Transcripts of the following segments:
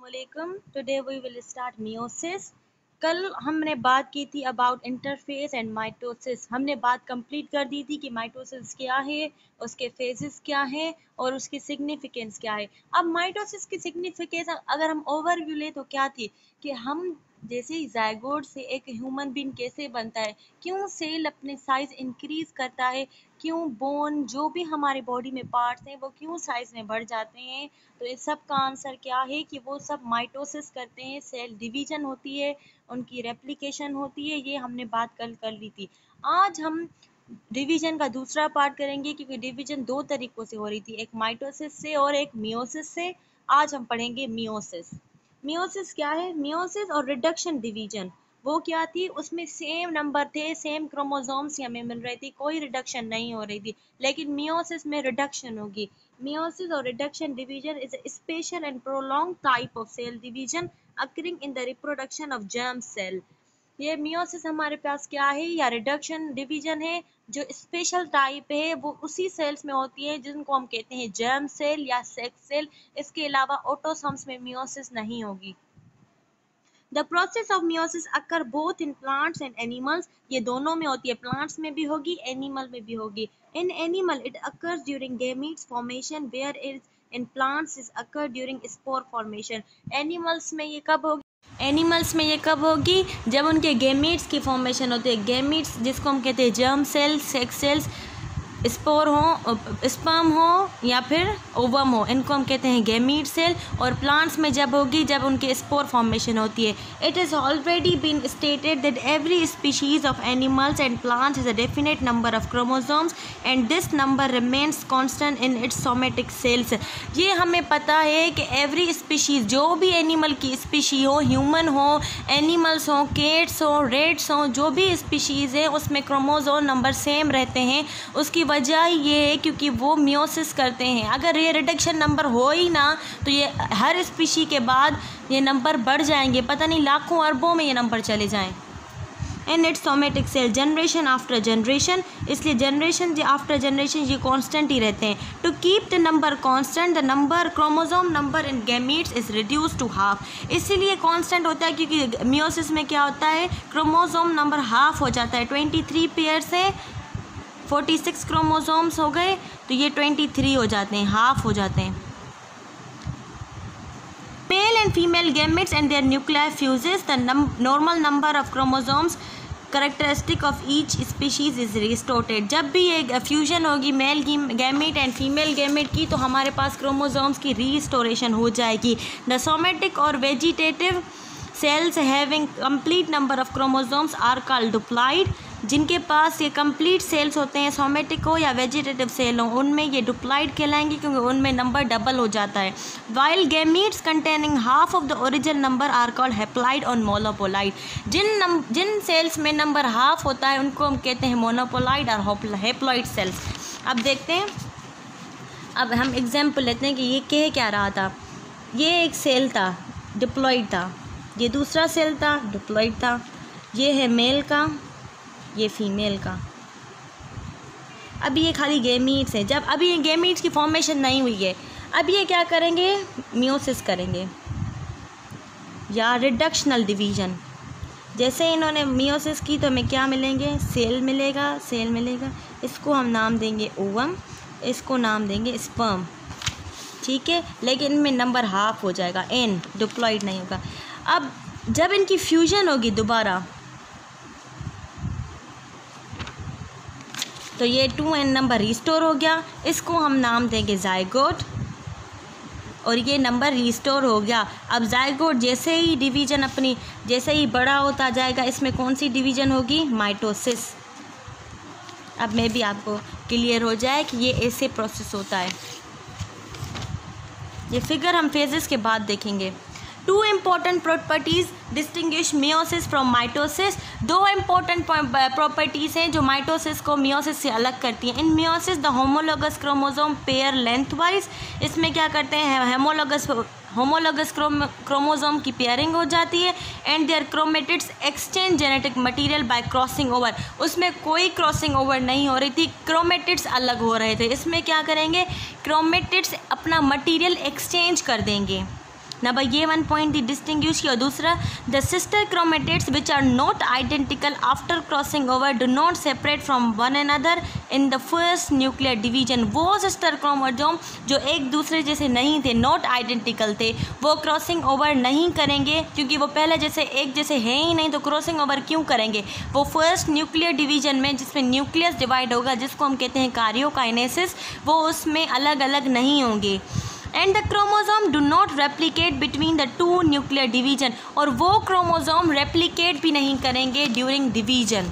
अस्सलामुअलैकुम। Today we will start meiosis. कल हमने बात की थी अबाउट इंटरफेस एंड माइटोसिस। हमने बात कंप्लीट कर दी थी कि माइटोसिस क्या है, उसके फेजेस क्या हैं और उसकी सिग्निफिकेंस क्या है। अब माइटोसिस की सिग्निफिकेंस अगर हम ओवरव्यू ले तो क्या थी कि हम जैसे ही जायगोट से एक ह्यूमन बीइंग कैसे बनता है, क्यों सेल अपने साइज इंक्रीज करता है, क्यों बोन जो भी हमारे बॉडी में पार्ट्स हैं वो क्यों साइज में बढ़ जाते हैं, तो इस सब का आंसर क्या है कि वो सब माइटोसिस करते हैं, सेल डिवीजन होती है, उनकी रेप्लिकेशन होती है। ये हमने बात कल कर ली थी। आज हम डिवीजन का दूसरा पार्ट करेंगे क्योंकि डिवीजन दो तरीकों से हो रही थी, एक माइटोसिस से और एक मियोसिस से। आज हम पढ़ेंगे मियोसिस। मियोसिस क्या है? मियोसिस और रिडक्शन डिवीजन वो क्या थी, उसमें सेम नंबर थे, सेम क्रोमोसोम्स हमें मिल रही थी, कोई रिडक्शन नहीं हो रही थी। लेकिन मियोसिस में रिडक्शन होगी। Meiosis or reduction division is a special and prolonged type of cell division occurring in the reproduction of germ cell. ये मियोसिस हमारे पास क्या है या रिडक्शन डिवीजन है, जो स्पेशल टाइप है वो उसी सेल्स में होती है जिनको हम कहते हैं जर्म सेल या सेक्स सेल। इसके अलावा ऑटोसोम्स में मियोसिस नहीं होगी। The process of meiosis occur both in plants and animals. ये दोनों में होती है, प्लांट्स में भी होगी, एनिमल में भी होगी। In animal it occurs during gametes formation, whereas in plants it occurs during spore formation. Animals में ये कब होगी? एनिमल्स में ये कब होगी? जब उनके गेमीट्स की फॉर्मेशन होती है। गेमीट्स जिसको हम कहते हैं germ cell, sex cells, spore हो, स्पर्म हो या फिर ओवम हो, इनको हम कहते हैं गैमीट सेल। और प्लांट्स में जब होगी जब उनके स्पोर फॉर्मेशन होती है। It is already been stated that every species of animals and plants is a definite number of chromosomes and this number remains constant in its somatic cells. ये हमें पता है कि एवरी स्पीशीज, जो भी animal की स्पीशी हो, human हो, एनिमल्स हो, केट्स हो, रेट्स हो, जो भी स्पीशीज़ है उसमें क्रोमोसोम नंबर सेम रहते हैं। उसकी वजह ये है क्योंकि वो मियोसिस करते हैं। अगर ये रिडक्शन नंबर हो ही ना तो ये हर स्पीशी के बाद ये नंबर बढ़ जाएंगे, पता नहीं लाखों अरबों में ये नंबर चले जाएं। And its somatic cell generation after generation, इसलिए जनरेशन आफ्टर जनरेशन ये कांस्टेंट ही रहते हैं। To keep the number constant the number chromosome number in gametes is reduce to half. इसीलिए कांस्टेंट होता है क्योंकि मियोसिस में क्या होता है, क्रोमोसोम नंबर हाफ हो जाता है। 23 पेयर से 46 क्रोमोसोम्स हो गए तो ये 23 हो जाते हैं, हाफ हो जाते हैं। Male and female gametes and their nuclear fuses the normal number of chromosomes characteristic of each species is restored. जब भी एक फ्यूजन होगी male gamete and female gamete की तो हमारे पास क्रोमोसोम्स की रिस्टोरेशन हो जाएगी। द सोमेटिक और vegetative cells having complete number of chromosomes are called diploid. जिनके पास ये कंप्लीट सेल्स होते हैं, सोमेटिक हो या वेजिटेटिव सेल हो, उनमें ये डिप्लॉइड कहलाएंगे क्योंकि उनमें नंबर डबल हो जाता है। While gametes containing half of the original number are called haploid और मोनोपोलाइड। जिन सेल्स में नंबर हाफ होता है उनको हम कहते हैं मोनोपोलाइड और हैप्लॉइड सेल्स। अब देखते हैं, अब हम एग्जाम्पल लेते हैं कि ये कह क्या रहा था। ये एक सेल था, डिप्लॉइड था, ये दूसरा सेल था, डिप्लॉइड था, ये है मेल का, ये फीमेल का। अभी ये खाली गैमीट्स है। जब अभी ये गैमीट्स की फॉर्मेशन नहीं हुई है, अब ये क्या करेंगे, मियोसिस करेंगे या रिडक्शनल डिवीजन। जैसे इन्होंने मियोसिस की तो हमें क्या मिलेंगे, सेल मिलेगा, सेल मिलेगा। इसको हम नाम देंगे ओवम, इसको नाम देंगे स्पर्म, ठीक है। लेकिन इनमें नंबर हाफ हो जाएगा, एन डिप्लॉइड नहीं होगा। अब जब इनकी फ्यूजन होगी दोबारा तो ये 2n नंबर रिस्टोर हो गया, इसको हम नाम देंगे जायगोट और ये नंबर रिस्टोर हो गया। अब जायगोट जैसे ही डिवीजन अपनी जैसे ही बड़ा होता जाएगा, इसमें कौन सी डिवीजन होगी, माइटोसिस। अब मैं भी आपको क्लियर हो जाए कि ये ऐसे प्रोसेस होता है। ये फिगर हम फेजेस के बाद देखेंगे। Two important properties distinguish meiosis from mitosis. दो इम्पॉर्टेंट प्रॉपर्टीज़ हैं जो माइटोसिस को मियोसिस से अलग करती हैं। In meiosis the homologous chromosome pair lengthwise, इसमें क्या करते हैं, होमोलोगस क्रोमोसोम की पेयरिंग हो जाती है। And their chromatids exchange genetic material by crossing over, उसमें कोई क्रॉसिंग ओवर नहीं हो रही थी, क्रोमेटिड्स अलग हो रहे थे। इसमें क्या करेंगे, क्रोमेटिड्स अपना मटेरियल एक्सचेंज कर देंगे, ना भाई ये वन पॉइंट डिस्टिंग्विश किया। और दूसरा, the sister chromatids which are not identical after crossing over do not separate from one another in the first nuclear division. वो सिस्टर क्रोमोसोम जो एक दूसरे जैसे नहीं थे, नॉट आइडेंटिकल थे, वो क्रॉसिंग ओवर नहीं करेंगे क्योंकि वो पहले जैसे एक जैसे है ही नहीं, तो क्रॉसिंग ओवर क्यों करेंगे। वो फर्स्ट न्यूक्लियर डिवीजन में जिसमें न्यूक्लियस डिवाइड होगा, जिसको हम कहते हैं कार्योकाइनेसिस, वो उसमें अलग अलग नहीं होंगे। And the chromosome do not replicate between the two nuclear division, और वो क्रोमोसोम रेप्लिकेट भी नहीं करेंगे during division.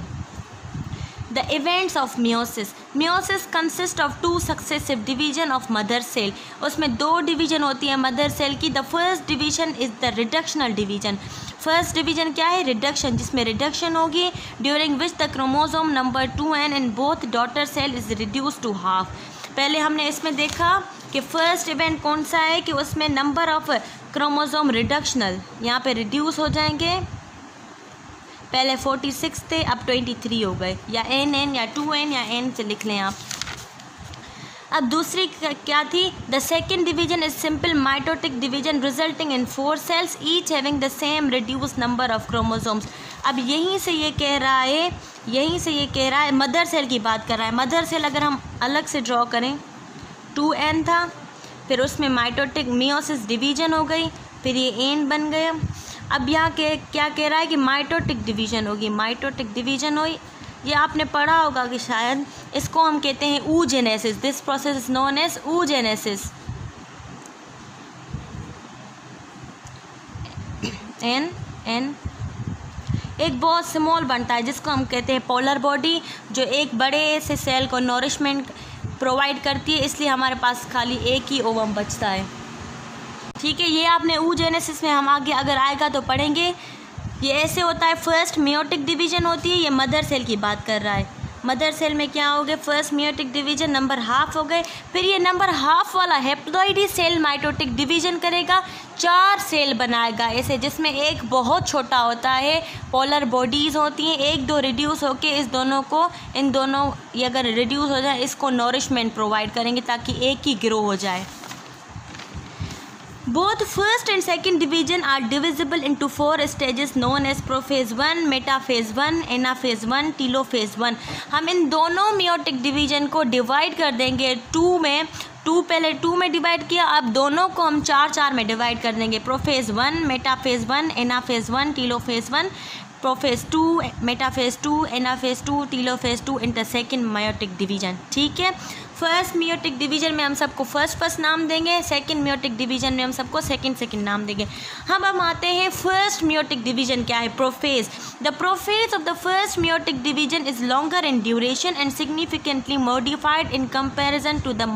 The events of meiosis, meiosis consist of two successive division of mother cell. उसमें दो डिवीजन होती है मदर सेल की। The first division is the reductional division. First division क्या है? रिडक्शन, जिसमें रिडक्शन होगी during which the chromosome number 2n in both daughter cell is reduce to half. पहले हमने इसमें देखा कि फर्स्ट इवेंट कौन सा है कि उसमें नंबर ऑफ क्रोमोसोम रिडक्शनल यहाँ पे रिड्यूस हो जाएंगे। पहले 46 थे, अब 23 हो गए, या nn या 2n या n से लिख लें आप। अब दूसरी क्या थी? The second division is simple mitotic division resulting in 4 cells each having the same reduce number of chromosomes. अब यहीं से ये कह रहा है मदर सेल की बात कर रहा है। मदर सेल अगर हम अलग से ड्रॉ करें, 2n था, फिर उसमें माइटोटिक मियोसिस डिवीजन हो गई, फिर ये n बन गया। अब यहाँ क्या कह रहा है कि माइटोटिक डिवीजन होगी, माइटोटिक डिवीजन हुई। ये आपने पढ़ा होगा कि शायद इसको हम कहते हैं oogenesis। This process is known as oogenesis। n एक बहुत स्मॉल बनता है जिसको हम कहते हैं पोलर बॉडी, जो एक बड़े से सेल को नॉरिशमेंट प्रोवाइड करती है, इसलिए हमारे पास खाली एक ही ओवम बचता है। ठीक है, ये आपने oogenesis में हम आगे अगर आएगा तो पढ़ेंगे। ये ऐसे होता है, फर्स्ट मियोटिक डिवीजन होती है, ये मदर सेल की बात कर रहा है। मदर सेल में क्या हो गए? First meiotic division number half हो गए, फिर ये नंबर हाफ वाला हेप्लॉइड ही सेल माइटोटिक डिवीजन करेगा, 4 सेल बनाएगा ऐसे, जिसमें एक बहुत छोटा होता है, पोलर बॉडीज़ होती हैं, 1-2 रिड्यूस होके इस दोनों को, इन दोनों ये अगर रिड्यूस हो जाए इसको नॉरिशमेंट प्रोवाइड करेंगे ताकि एक ही ग्रो हो जाए। Both first and second division are divisible into 4 stages known as prophase 1, metaphase 1, anaphase 1, telophase 1। हम इन दोनों मियोटिक डिवीजन को डिवाइड कर देंगे 2 में। पहले 2 में डिवाइड किया, अब दोनों को हम 4 में डिवाइड कर देंगे। Prophase 1, metaphase 1, anaphase 1, telophase 1, prophase 2, metaphase 2, anaphase 2, telophase 2 in the second meiotic division. ठीक है, फर्स्ट मियोटिक डिवीजन में हम सबको फर्स्ट नाम देंगे, सेकंड मियोटिक डिवीजन में हम सबको सेकंड नाम देंगे। हम आते हैं फर्स्ट मियोटिक डिवीजन क्या है? Prophase. The prophase of the first meiotic division is longer in duration and significantly modified in comparison to the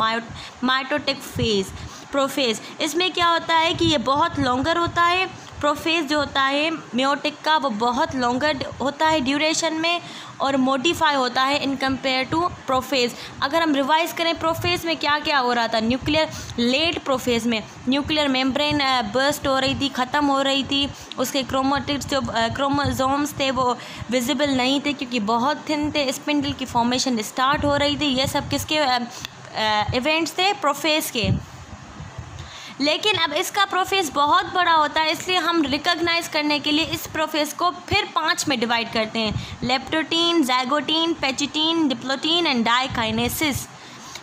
mitotic phase. Prophase, इसमें क्या होता है कि ये बहुत लॉन्गर होता है। प्रोफेज जो होता है मियोटिक का, वो बहुत लॉन्गर होता है ड्यूरेशन में और मॉडिफाई होता है इन कंपेयर टू प्रोफेज। अगर हम रिवाइज करें, प्रोफेज में क्या क्या हो रहा था? न्यूक्लियर लेट प्रोफेज में न्यूक्लियर मेम्ब्रेन बर्स्ट हो रही थी, ख़त्म हो रही थी, उसके क्रोमेटिड्स जो क्रोमोसोम्स थे वो विजिबल नहीं थे क्योंकि बहुत थिन थे, स्पिंडल की फॉर्मेशन स्टार्ट हो रही थी। ये सब किसके इवेंट्स थे? प्रोफेज के। लेकिन अब इसका प्रोफेज बहुत बड़ा होता है, इसलिए हम रिकॉग्नाइज करने के लिए इस प्रोफेज को फिर 5 में डिवाइड करते हैं। Leptotene, zygotene, pachytene, diplotene and diakinesis.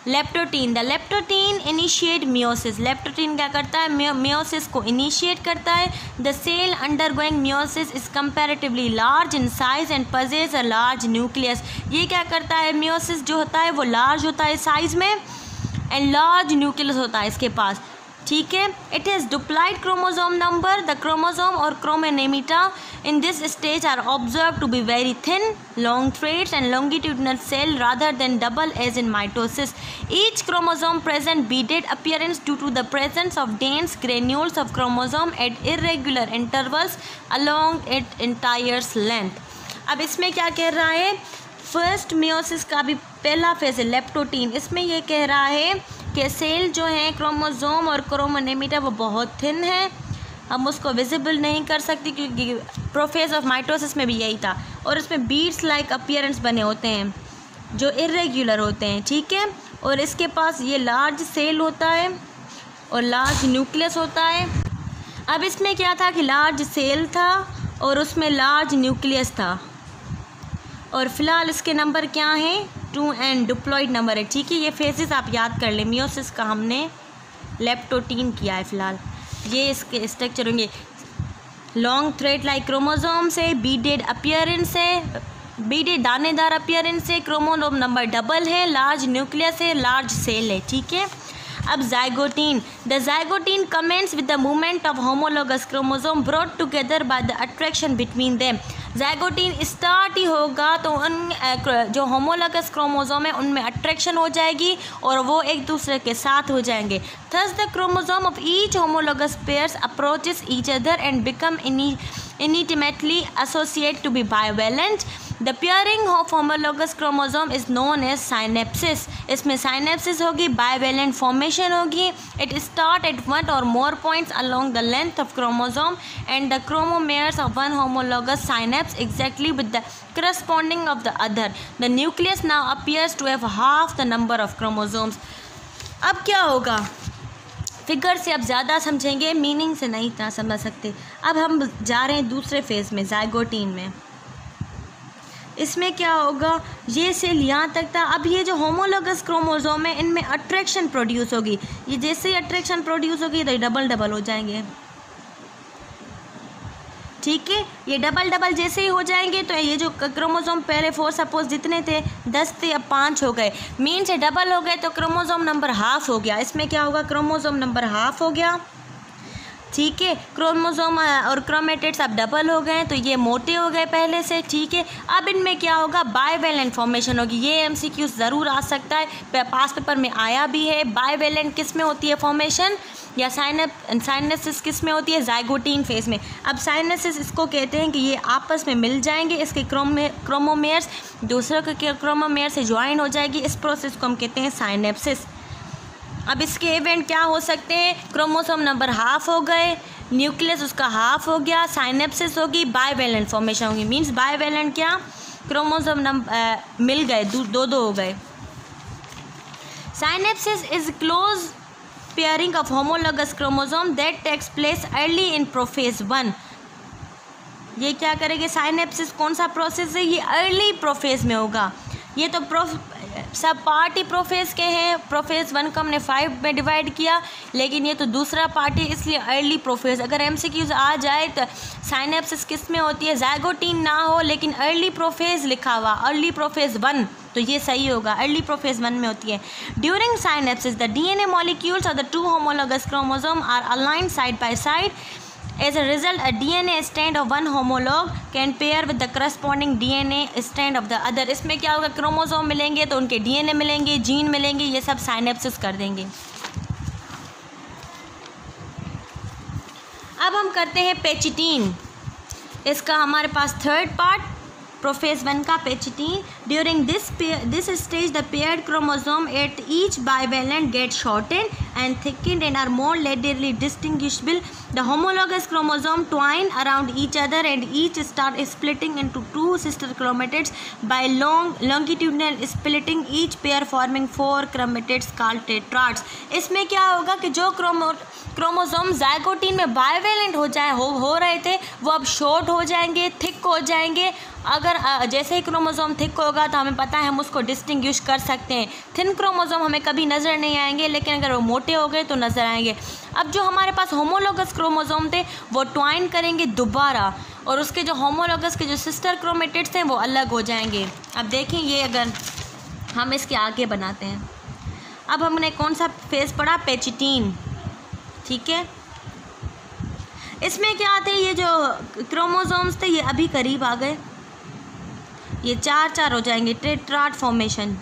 Leptotene, the leptotene initiate meiosis. Leptotene क्या करता है? मियोसिस को इनिशिएट करता है। The cell undergoing meiosis is comparatively large in size and possess a large nucleus. ये क्या करता है? मियोसिस जो होता है वो लार्ज होता है साइज में एंड लार्ज न्यूक्लियस होता है इसके पास। ठीक है, it is duplicated chromosome number. The chromosome और chromonemata in this stage are observe to be very thin, long threads and longitudinal cell rather than double as in mitosis. Each chromosome present beaded appearance due to the presence of dense granules of chromosome at irregular intervals along its entire length. अब इसमें क्या कह रहा है? First meiosis का भी पहला phase है लेप्टोटीन। इसमें ये कह रहा है कि सेल जो है क्रोमोसोम और क्रोमोनेमिटा वो बहुत थिन है, हम उसको विजिबल नहीं कर सकती क्योंकि प्रोफेज ऑफ माइटोसिस में भी यही था। और उसमें बीड्स लाइक अपीयरेंस बने होते हैं जो इरेगुलर होते हैं। ठीक है, और इसके पास ये लार्ज सेल होता है और लार्ज न्यूक्लियस होता है। अब इसमें क्या था कि लार्ज सेल था और उसमें लार्ज न्यूक्लियस था, और फिलहाल इसके नंबर क्या हैं, 2 एंड डिप्लॉइड नंबर है। ठीक है, ये फेजेस आप याद कर लें। मियोसिस का हमने लेप्टोटीन किया है फिलहाल। ये इसके स्ट्रक्चर होंगे, लॉन्ग थ्रेड लाइक क्रोमोसोम से, बीडेड अपीयरेंस है, बीडेड दानेदार अपीयरेंस है, क्रोमोसोम नंबर डबल है, लार्ज न्यूक्लियस है, लार्ज सेल है। ठीक है, अब zygotene, the zygotene commences with the movement of homologous chromosome brought together by the attraction between them. Zygotene start ही होगा तो उन जो होमोलोगस क्रोमोसोम है उनमें अट्रैक्शन हो जाएगी और वो एक दूसरे के साथ हो जाएंगे। Thus the chromosome of each homologous pairs approaches each other and become intimately associated to be bivalent. The pairing of homologous chromosome is known as synapsis. इसमें synapsis होगी, bivalent formation होगी. It start at one or more points along the length of chromosome and the chromomeres of one homologous synapse exactly with the corresponding of the other. The nucleus now appears to have half the number of chromosomes. अब क्या होगा, figure से अब ज़्यादा समझेंगे, meaning से नहीं इतना समझ सकते। अब हम जा रहे हैं दूसरे फेज़ में, जाइगोटीन में। इसमें क्या होगा, ये सेल यहाँ तक था। अब ये जो होमोलोगस क्रोमोसोम है इनमें अट्रैक्शन प्रोड्यूस होगी। ये जैसे ही अट्रैक्शन प्रोड्यूस होगी तो डबल डबल हो जाएंगे। ठीक है, ये डबल डबल जैसे ही हो जाएंगे तो ये जो क्रोमोसोम पहले 4 सपोज जितने थे 10 थे, अब 5 हो गए, मीन से डबल हो गए तो क्रोमोसोम नंबर हाफ हो गया। इसमें क्या होगा, क्रोमोसोम नंबर हाफ हो गया। ठीक है, क्रोमोसोम और क्रोमेटिड्स अब डबल हो गए तो ये मोटे हो गए पहले से। ठीक है, अब इनमें क्या होगा, बाइवेलेंट फॉर्मेशन होगी। ये एमसीक्यू ज़रूर आ सकता है, पास पेपर में आया भी है। बाइवेलेंट किस में होती है फॉर्मेशन, या साइनेसिस किस में होती है, जाइगोटीन फेज में। अब साइनेसिस इसको कहते हैं कि ये आपस में मिल जाएंगे, इसके क्रोमोमेयर्स दूसरे के क्रोमोमेयर से ज्वाइन हो जाएगी। इस प्रोसेस को हम कहते हैं साइनेप्सिस। अब इसके इवेंट क्या हो सकते हैं, क्रोमोसोम नंबर हाफ हो गए, न्यूक्लियस उसका हाफ हो गया, साइनेप्सिस होगी, बाइवेलेंट फॉर्मेशन होगी। मींस बाइवेलेंट क्या, क्रोमोसोम नंबर मिल गए, दो हो गए। Synapsis is close pairing of homologous chromosome that takes place early in prophase 1। ये क्या करेंगे, साइनेप्सिस कौन सा प्रोसेस है, ये अर्ली प्रोफेज में होगा। ये तो सब पार्ट ही प्रोफेज के हैं। प्रोफेज 1 को हमने 5 में डिवाइड किया, लेकिन ये तो दूसरा पार्ट है, इसलिए अर्ली प्रोफेज। अगर एमसीक्यूज आ जाए तो साइनेप्सिस किस में होती है, जाइगोटीन ना हो लेकिन अर्ली प्रोफेज लिखा हुआ, अर्ली प्रोफेज 1, तो ये सही होगा, अर्ली प्रोफेज 1 में होती है। During synapsis the DNA molecules of the 2 homologous chromosome are aligned side by side. As a result, a DNA strand of one homolog can pair with the corresponding DNA strand of the other. इसमें क्या होगा, chromosome मिलेंगे तो उनके DNA मिलेंगे, gene मिलेंगे, ये सब साइनेप्सिस कर देंगे। अब हम करते हैं पेचिटीन। इसका हमारे पास थर्ड पार्ट प्रोफेज 1 का pachytene. During this stage the paired chromosome at each bivalent get shortened and thickened and are more readily distinguishable. The homologous chromosome twine around each other and each start splitting into 2 sister chromatids by longitudinal splitting, each pair forming 4 chromatids called tetrads. इसमें क्या होगा कि जो chromosome zygotene में bivalent हो रहे थे वो अब शॉर्ट हो जाएंगे, थिक हो जाएंगे। अगर जैसे ही क्रोमोसोम थिक होगा तो हमें पता है हम उसको डिस्टिंग्विश कर सकते हैं। थिन क्रोमोसोम हमें कभी नज़र नहीं आएंगे, लेकिन अगर वो मोटे हो गए तो नज़र आएंगे। अब जो हमारे पास होमोलोगस क्रोमोसोम थे वो ट्वाइन करेंगे दोबारा, और उसके जो होमोलोगस के जो सिस्टर क्रोमेटिड्स थे वो अलग हो जाएंगे। अब देखें, ये अगर हम इसके आगे बनाते हैं, अब हमने कौन सा फेज़ पढ़ा, पेचिटीन। ठीक है, इसमें क्या थे, ये जो क्रोमोसोम्स थे ये अभी करीब आ गए, ये 4 हो जाएंगे, टेट्राड फॉर्मेशन।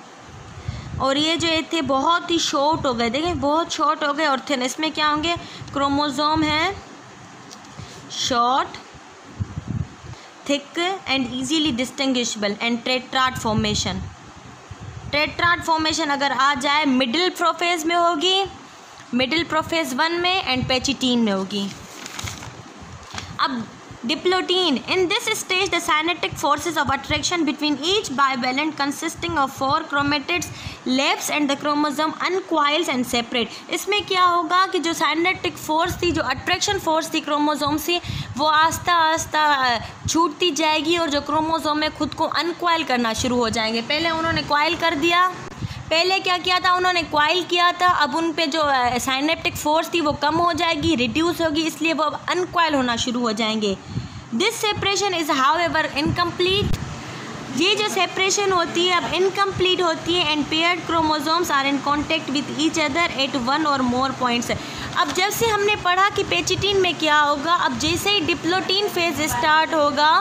और ये जो थे बहुत ही शॉर्ट हो गए, देखें बहुत शॉर्ट हो गए और थिन। इसमें क्या होंगे, क्रोमोसोम है short, thick and easily distinguishable and tetrad formation. Tetrad formation अगर आ जाए मिडिल प्रोफेज में होगी, मिडिल प्रोफेज 1 में, एंड पेचिटीन में होगी। अब Diplotin. In this stage, the cynetic forces of attraction between each bivalent consisting of 4 chromatids lapse and the chromosome uncoils and separate. इसमें क्या होगा कि जो साइनेटिक फोर्स थी, जो अट्रैक्शन फोर्स थी क्रोमोसोम से, वो आस्ता आस्ता छूटती जाएगी और जो क्रोमोसोम में खुद को अनकॉइल करना शुरू हो जाएंगे। पहले उन्होंने कॉइल कर दिया, पहले क्या किया था, उन्होंने कॉइल किया था, अब उन पे जो साइनेप्टिक फोर्स थी वो कम हो जाएगी, रिड्यूस होगी, इसलिए वो अब अनकॉइल होना शुरू हो जाएंगे। This separation is however incomplete. ये जो सेपरेशन होती है अब इनकम्प्लीट होती है and paired chromosomes are in contact with each other at 1 और मोर पॉइंट्स। अब जब से हमने पढ़ा कि पेचिटिन में क्या होगा, अब जैसे ही डिप्लोटिन फेज स्टार्ट होगा,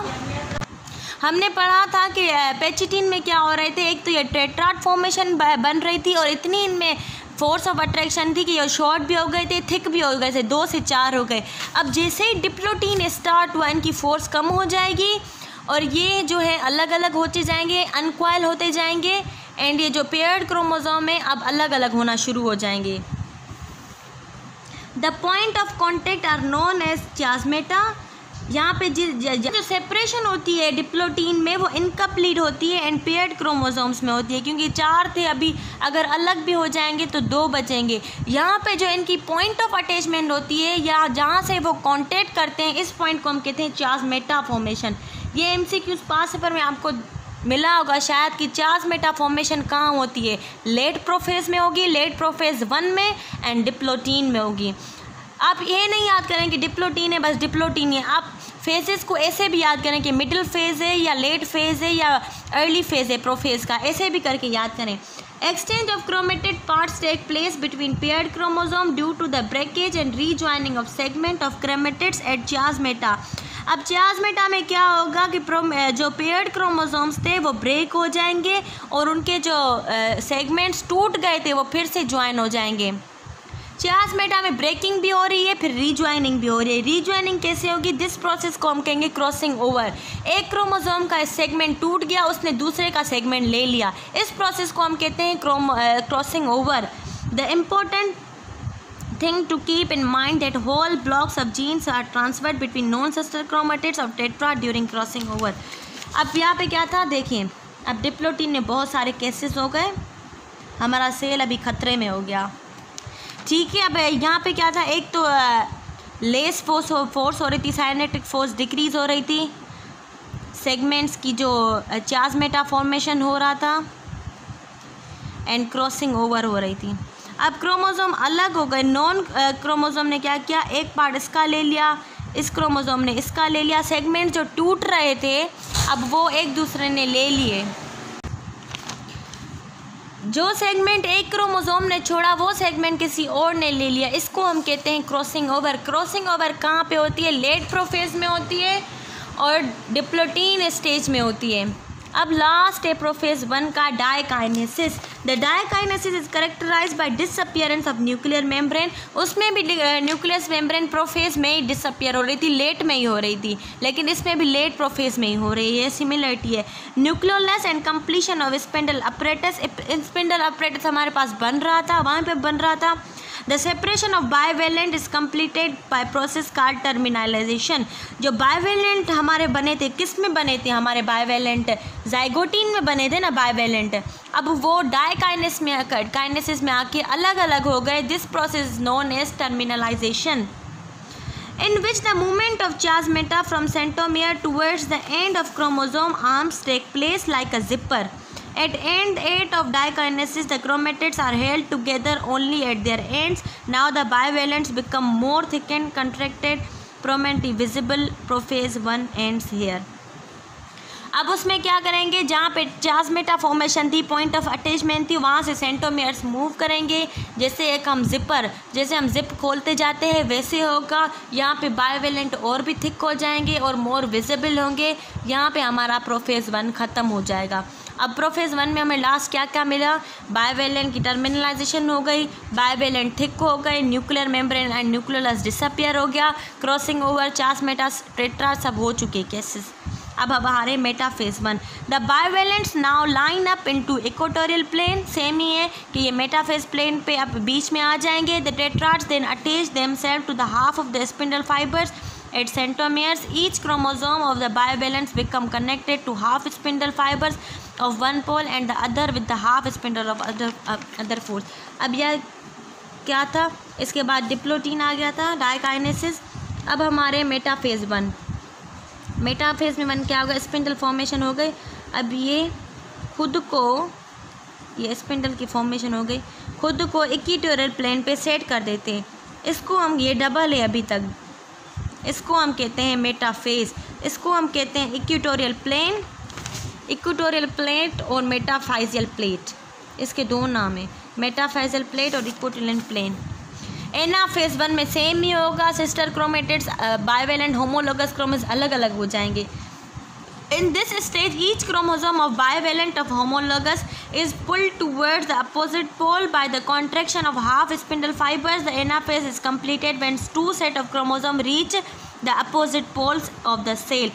हमने पढ़ा था कि पेचिटिन में क्या हो रहे थे, एक तो ये टेट्राड फॉर्मेशन बन रही थी और इतनी इनमें फोर्स ऑफ अट्रैक्शन थी कि ये शॉर्ट भी हो गए थे, थिक भी हो गए थे, 2 से 4 हो गए। अब जैसे ही डिप्लोटिन स्टार्ट हुआ, इनकी फोर्स कम हो जाएगी और ये जो है अलग अलग होते जाएंगे, अनकॉइल होते जाएंगे एंड ये जो पेयर्ड क्रोमोसोम है अब अलग अलग होना शुरू हो जाएंगे। The point of contact are known as chiasmata. यहाँ पे जो सेपरेशन होती है डिप्लोटिन में वो इनकम्प्लीट होती है एंड पेयर्ड क्रोमोसोम्स में होती है, क्योंकि 4 थे, अभी अगर अलग भी हो जाएंगे तो 2 बचेंगे। यहाँ पे जो इनकी पॉइंट ऑफ अटैचमेंट होती है या जहाँ से वो कांटेक्ट करते हैं, इस पॉइंट को हम कहते हैं चास्मेटा फॉर्मेशन। ये MCQs पास पेपर में आपको मिला होगा शायद कि चास्मेटा फॉर्मेशन कहाँ होती है, लेट प्रोफेज में होगी, लेट प्रोफेज 1 में एंड डिप्लोटिन में होगी। आप ये नहीं याद करें कि डिप्लोटिन है बस डिप्लोटिन है, आप फेजेस को ऐसे भी याद करें कि मिडिल फेज है या लेट फेज है या अर्ली फेज है प्रोफेज का, ऐसे भी करके याद करें। Exchange of chromatid parts take place between paired chromosome due to the breakage and rejoining of segment of chromatids at chiasmata. अब चास्मेटा में क्या होगा कि जो पेयर्ड क्रोमोसोम्स थे वो ब्रेक हो जाएंगे और उनके जो सेगमेंट्स टूट गए थे वो फिर से ज्वाइन हो जाएंगे। चास्मेटा में ब्रेकिंग भी हो रही है, फिर रीज्वाइनिंग भी हो रही है। रीज्वाइनिंग कैसे होगी, दिस प्रोसेस को हम कहेंगे क्रॉसिंग ओवर। एक क्रोमोसोम का सेगमेंट टूट गया, उसने दूसरे का सेगमेंट ले लिया, इस प्रोसेस को हम कहते हैं crossing over. The important thing to keep in mind that whole blocks of genes are transferred between non-sister chromatids of tetrad during crossing over। अब यहाँ पे क्या था देखिए, अब डिप्लोटिन में बहुत सारे केसेस हो गए, हमारा सेल अभी खतरे में हो गया, ठीक है। अब यहाँ पे क्या था, एक तो लेस फोर्स हो रही थी, साइनेटिक फोर्स डिक्रीज हो रही थी, सेगमेंट्स की जो चास्मेटा फॉर्मेशन हो रहा था एंड क्रॉसिंग ओवर हो रही थी। अब क्रोमोसोम अलग हो गए, नॉन क्रोमोसोम ने क्या किया, एक पार्ट इसका ले लिया, इस क्रोमोसोम ने इसका ले लिया, सेगमेंट जो टूट रहे थे अब वो एक दूसरे ने ले लिए। जो सेगमेंट एक क्रोमोसोम ने छोड़ा वो सेगमेंट किसी और ने ले लिया, इसको हम कहते हैं क्रॉसिंग ओवर। क्रॉसिंग ओवर कहाँ पे होती है, लेट प्रोफेज में होती है और डिप्लोटिन स्टेज में होती है। अब लास्ट है प्रोफेज 1 का diakinesis. The diakinesis is characterised by disappearance of nuclear membrane. उसमें भी न्यूक्लियस मेम्ब्रेन प्रोफेज में ही डिसअपियर हो रही थी, लेट में ही हो रही थी, लेकिन इसमें भी लेट प्रोफेज में ही हो रही है, सिमिलरिटी है। Nucleolus and completion of spindle apparatus. Spindle apparatus हमारे पास बन रहा था, वहाँ पे बन रहा था। The separation of bivalent is completed by process called terminalisation. जो बाइवेलेंट हमारे बने थे, किस में बने थे हमारे बाइवेलेंट, जाइगोटीन में बने थे ना बाइवेलेंट, अब वो काइनेसिस में आके अलग अलग हो गए। This process is known as terminalisation, in which the movement of chiasmata from centromere towards the end of chromosome arms take place like a zipper. At end 8 of dikinesis, the chromatids are held together only at their ends. Now the bivalents become more thickened, contracted, prominently visible. Prophase 1 ends here. अब उसमें क्या करेंगे, जहाँ पे चास्मेटा formation थी, point of attachment थी, वहाँ से सेंट्रोमियर्स मूव करेंगे। जैसे एक हम जिपर, जैसे हम जिप खोलते जाते हैं वैसे होगा, यहाँ पे बाइवेलेंट और भी थिक हो जाएंगे और मोर विजिबल होंगे। यहाँ पे हमारा प्रोफेज 1 ख़त्म हो जाएगा। अब प्रोफेज 1 में हमें लास्ट क्या क्या मिला, बाइवेलेंट की टर्मिनलाइजेशन हो गई, बाइवेलेंट थिक हो गए, nuclear membrane and nucleolus disappear हो गया, क्रॉसिंग ओवर, चास्मेटा, टेट्रा सब हो चुके केसेस। अब हमारे metaphase 1, the bivalents now line up into equatorial plane. Same ही है कि ये मेटाफेज प्लेन पे अब बीच में आ जाएंगे। The tetrads then attach themselves to the half of the spindle fibres its centromeres. Each chromosome of the bivalents become connected to half spindle fibers of one pole and the other with the half spindle of other pole. अब यह क्या था, इसके बाद diplotene आ गया था, diakinesis. अब हमारे मेटाफेज वन, मेटाफेज में वन क्या होगा, स्पिंडल फॉर्मेशन हो गई। अब ये खुद को, ये स्पिंडल की फॉर्मेशन हो गई, खुद को इक्वेटोरियल प्लेन पे सेट कर देते हैं। इसको हम, ये डबल है अभी तक, इसको हम कहते हैं मेटाफेज, इसको हम कहते हैं इक्वेटोरियल प्लेन, इक्वेटोरियल प्लेट और मेटाफाइजियल प्लेट, इसके दो नाम हैं, मेटाफाइजियल प्लेट और इक्वेटोरियल प्लेन। एनाफेज वन में सेम ही होगा, sister chromatids bivalent homologous chromatids अलग अलग हो जाएंगे। In this stage, each chromosome of bivalent of homologous is pulled towards the opposite pole by the contraction of half spindle fibers. The anaphase is completed when two set of chromosomes reach the opposite poles of the cell.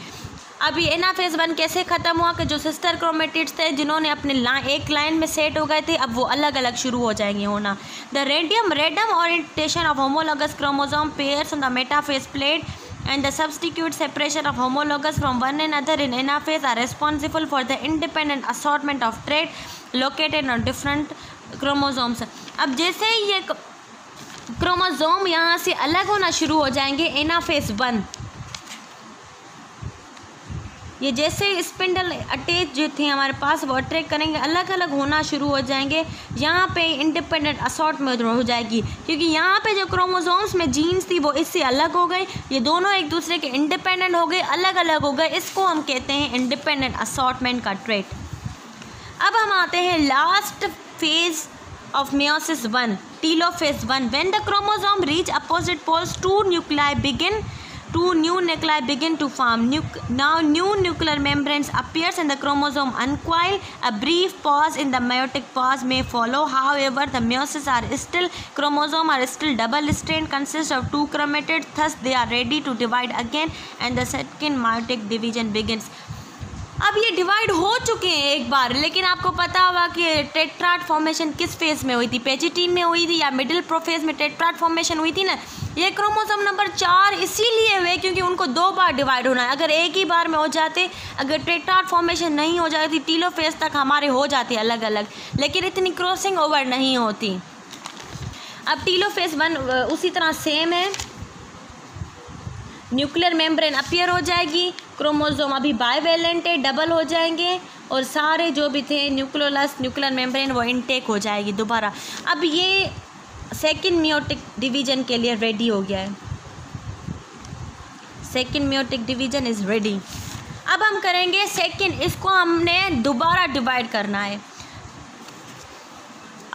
अब ये anaphase one कैसे ख़त्म हुआ कि जो sister chromatids थे जिन्होंने अपने एक लाइन में सेट हो गए थे, अब वो अलग अलग शुरू हो जाएंगे होना। The redeem orientation of homologous chromosome pairs on the metaphase plate and the substitute separation of homologous from one another in anaphase are responsible for the independent assortment of traits located on different chromosomes. अब जैसे ही ये chromosome यहाँ से अलग होना शुरू हो जाएंगे एनाफेज वन, ये जैसे स्पिंडल अटैच जो थे हमारे पास वो अट्रैक्ट करेंगे, अलग अलग होना शुरू हो जाएंगे। यहाँ पे इंडिपेंडेंट असॉर्टमेंट हो जाएगी क्योंकि यहाँ पे जो क्रोमोसोम्स में जीन्स थी वो इससे अलग हो गई, ये दोनों एक दूसरे के इंडिपेंडेंट हो गए, अलग अलग हो गए। इसको हम कहते हैं इंडिपेंडेंट असॉर्टमेंट का ट्रेट। अब हम आते हैं last phase of meiosis one, telophase one. When the chromosome reach opposite poles, two new nuclei begin to form. Now new nuclear membranes appears and the chromosome uncoil. A brief pause in the meiotic pause may follow. However, the meiosis chromosome are still double strand, consist of two chromatids, thus they are ready to divide again and the second meiotic division begins. अब ये divide हो चुके हैं एक बार, लेकिन आपको पता होगा कि टेट्राड फॉर्मेशन किस फेज में हुई थी, पेजिटीन में हुई थी या मिडिल प्रोफेज में टेट्राड फॉर्मेशन हुई थी ना। ये क्रोमोसोम नंबर 4 इसीलिए हुए क्योंकि उनको 2 बार डिवाइड होना है। अगर एक ही बार में हो जाते, अगर टेट्राड फॉर्मेशन नहीं हो जाती, टीलोफेज तक हमारे हो जाते अलग अलग, लेकिन इतनी क्रॉसिंग ओवर नहीं होती। अब टीलोफेज वन उसी तरह सेम है, न्यूक्लियर मेम्ब्रेन अपीयर हो जाएगी, क्रोमोसोम अभी बाइवेलेंट है, डबल हो जाएंगे और सारे जो भी थे न्यूक्लियर मेम्ब्रेन वो इनटेक हो जाएगी दोबारा। अब ये सेकेंड मेयोटिक डिवीजन के लिए रेडी हो गया है, second meiotic division is ready. अब हम करेंगे सेकेंड, इसको हमने दोबारा डिवाइड करना है।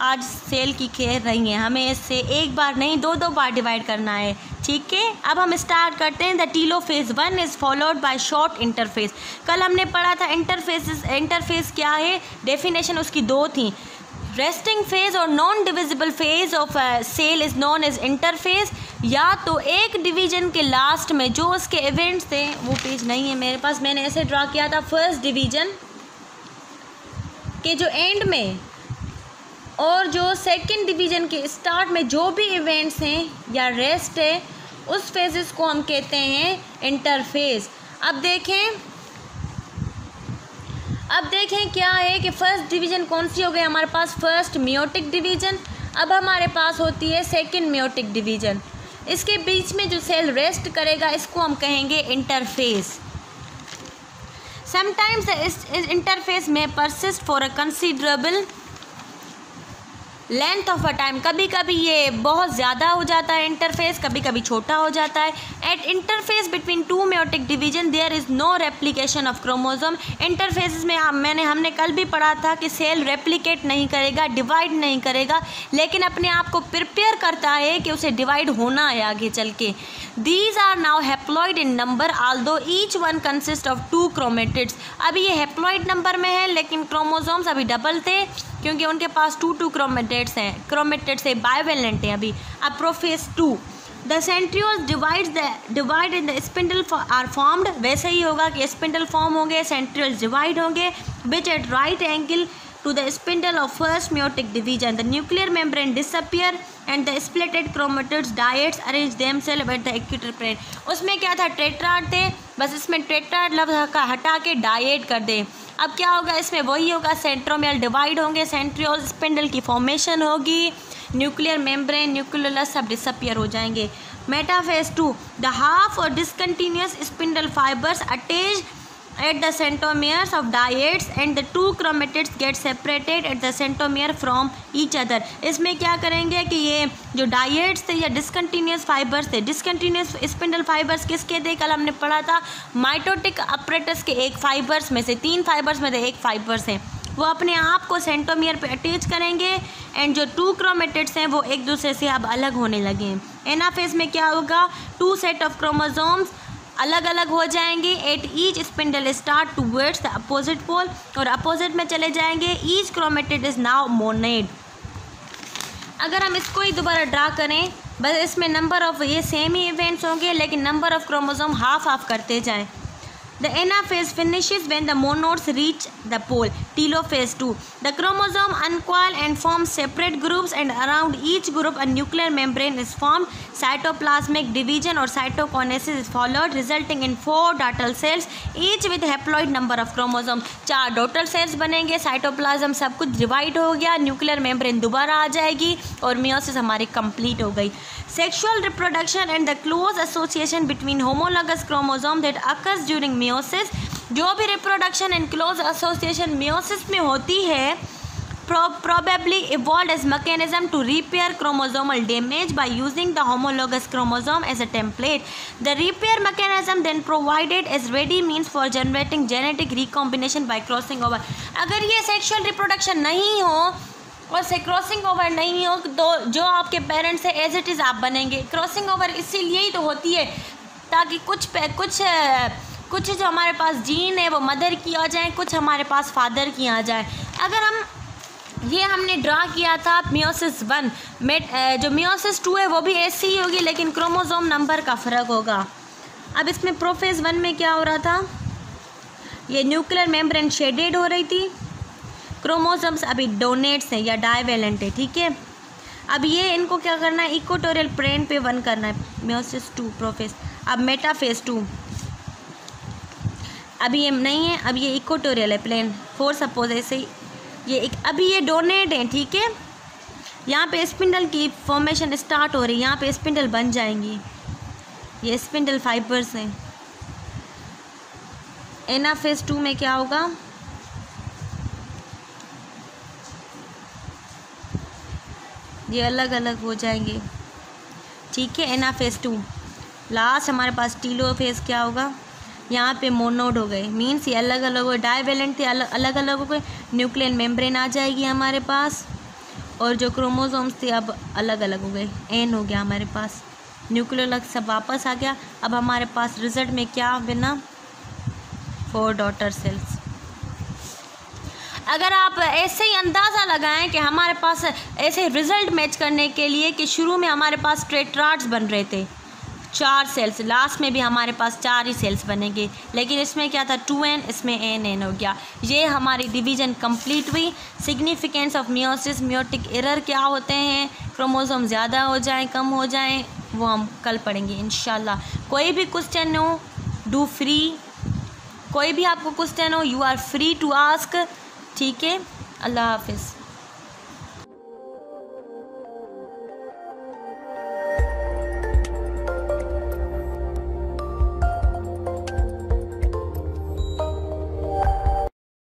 आज सेल की खेल रही है, हमें इससे एक बार नहीं 2 बार डिवाइड करना है, ठीक है। अब हम स्टार्ट करते हैं। The telophase one is followed by short interphase. कल हमने पढ़ा था इंटरफेज क्या है, डेफिनेशन उसकी 2 थी। रेस्टिंग फेज और non divisible phase of cell is known as interphase. या तो एक डिवीजन के लास्ट में जो उसके इवेंट्स थे, वो पेज नहीं है मेरे पास, मैंने ऐसे ड्रा किया था, फर्स्ट डिवीजन के जो एंड में और जो सेकंड डिवीजन के स्टार्ट में जो भी इवेंट्स हैं या रेस्ट है, उस फेजेस को हम कहते हैं इंटरफेज। अब देखें क्या है कि फर्स्ट डिवीजन कौन सी हो गई हमारे पास, फर्स्ट मेयोटिक डिवीजन। अब हमारे पास होती है सेकंड मेयोटिक डिवीजन। इसके बीच में जो सेल रेस्ट करेगा इसको हम कहेंगे इंटरफेज। समटाइम्स द इंटरफेज में persist for a considerable length of a time. कभी कभी ये बहुत ज़्यादा हो जाता है इंटरफेस, कभी कभी छोटा हो जाता है। At interphase between 2 meiotic division there is no replication of chromosome. Interphase में हमने कल भी पढ़ा था कि सेल रेप्लिकेट नहीं करेगा, डिवाइड नहीं करेगा, लेकिन अपने आप को प्रिपेयर करता है कि उसे डिवाइड होना है आगे चल के। These are now haploid in number although each one consist of 2 chromatids. अभी ये हैप्लॉइड नंबर में है लेकिन क्रोमोसोम्स अभी डबल थे क्योंकि उनके पास 2 क्रोमेटिड्स हैं, क्रोमेटिड्स से बाइवेलेंट हैं अभी। अब prophase 2 the centrioles divide in the spindle are formed. वैसे ही होगा कि स्पिंडल फॉर्म होंगे, सेंट्रियोल्स डिवाइड होंगे, which at right angle to the spindle of first meiotic division. The nuclear membrane disappear and the splitted chromatids dyads arrange themselves at the equator plane. उसमें क्या था, tetrad थे, बस इसमें tetrad लफ्ज़ का हटा के डायट कर दें। अब क्या होगा, इसमें वही होगा, सेंट्रोमियल डिवाइड होंगे, सेंट्रियोल स्पिंडल की फॉर्मेशन होगी, न्यूक्लियर मेम्ब्रेन न्यूक्लियोलस सब डिसअपियर हो जाएंगे। मेटाफेज 2, द हाफ और discontinuous spindle fibres attach at the centromeres of dioids and the two chromatids get separated at the centromere from each other। इसमें क्या करेंगे कि ये जो डायोइड्स थे या डिसकंटिन्यूस फाइबर्स थे, डिसकंटिन्यूस स्पिंडल फाइबर्स किसके थे, कल हमने पढ़ा था माइटोटिक अपरेटस के एक फाइबर्स में से, 3 फाइबर्स में से एक फाइबर्स हैं, वो अपने आप को सेंट्रोमियर पे अटैच करेंगे एंड जो 2 क्रोमेटिड्स हैं वो एक दूसरे से अब अलग होने लगे हैं। एनाफेज में क्या होगा, 2 सेट ऑफ क्रोमोसोम्स अलग अलग हो जाएंगे, at each spindle start towards the opposite pole, और अपोजिट में चले जाएंगे, each chromatid is now monad. अगर हम इसको ही दोबारा ड्रा करें, बस इसमें नंबर ऑफ ये सेम ही इवेंट्स होंगे लेकिन number of chromosome half half करते जाएं। The anaphase finishes when the monods reach the pole. Telophase 2. The chromosome uncoil and form separate groups, and around each group a nuclear membrane is formed. Cytoplasmic division or cytokinesis is followed, resulting in 4 daughter cells, each with haploid number of chromosomes. 4 daughter cells बनेंगे, cytoplasm सब कुछ divide हो गया, nuclear membrane दोबारा आ जाएगी और meiosis हमारी complete हो गई। Sexual reproduction and the close association between homologous chromosome that occurs during meiosis, जो भी reproduction and close association meiosis में होती है, probably evolved as mechanism to repair chromosomal damage by using the homologous chromosome as a template. The repair mechanism then provided as ready means for generating genetic recombination by crossing over. अगर ये sexual reproduction नहीं हो और से crossing over नहीं हो तो जो आपके पेरेंट्स है एज इट इज़ आप बनेंगे। क्रॉसिंग ओवर इसीलिए ही तो होती है ताकि कुछ जो हमारे पास जीन है वो मदर की आ जाए, कुछ हमारे पास फादर की आ जाए। अगर हमने ड्रा किया था मियोसिस 1, जो मियोसिस 2 है वो भी ऐसी ही होगी लेकिन क्रोमोसोम नंबर का फ़र्क होगा। अब इसमें प्रोफेज 1 में क्या हो रहा था, ये न्यूक्लियर मेम्ब्रेन शेडेड हो रही थी, क्रोमोसोम्स अभी डोनेट्स हैं या डाइवेलेंट है, ठीक है। अब ये इनको क्या करना है, इक्वेटोरियल प्लेन पे 1 करना है, मियोसिस 2 प्रोफेज। अब मेटाफेज 2 अभी ये नहीं है, अब ये इक्वेटोरियल है प्लेन 4 सपोज ऐसे ही, अभी ये डोनेट है, ठीक है। यहाँ पे स्पिंडल की फॉर्मेशन स्टार्ट हो रही है, यहाँ पे स्पिंडल बन जाएंगी, ये स्पिंडल फाइबर्स हैं। एनाफेज 2 में क्या होगा, ये अलग अलग हो जाएंगे, ठीक है। एनाफेज 2 लास्ट हमारे पास टीलोफेज क्या होगा, यहाँ पे मोनोड हो गए, मीन्स ये अलग अलग हो, डाइवेलेंट थे अलग अलग हो गए, न्यूक्लियर मेम्ब्रेन आ जाएगी हमारे पास और जो क्रोमोसोम्स थे अब अलग अलग हो गए, एन हो गया हमारे पास, न्यूक्लियर सब वापस आ गया। अब हमारे पास रिजल्ट में क्या बना, 4 डॉटर सेल्स। अगर आप ऐसे ही अंदाज़ा लगाएं कि हमारे पास ऐसे रिज़ल्ट मैच करने के लिए कि शुरू में हमारे पास टेट्राड्स बन रहे थे 4 सेल्स, लास्ट में भी हमारे पास 4 ही सेल्स बनेंगे, लेकिन इसमें क्या था 2n, इसमें n हो गया। ये हमारी डिवीज़न कंप्लीट हुई। Significance of meiosis, meiotic error क्या होते हैं, क्रोमोसोम ज़्यादा हो जाएं कम हो जाएं, वो हम कल पढ़ेंगे इंशाल्लाह। कोई भी क्वेश्चन हो डू फ्री, कोई भी आपको क्वेश्चन हो you are free to ask, ठीक है। अल्लाह हाफिज़।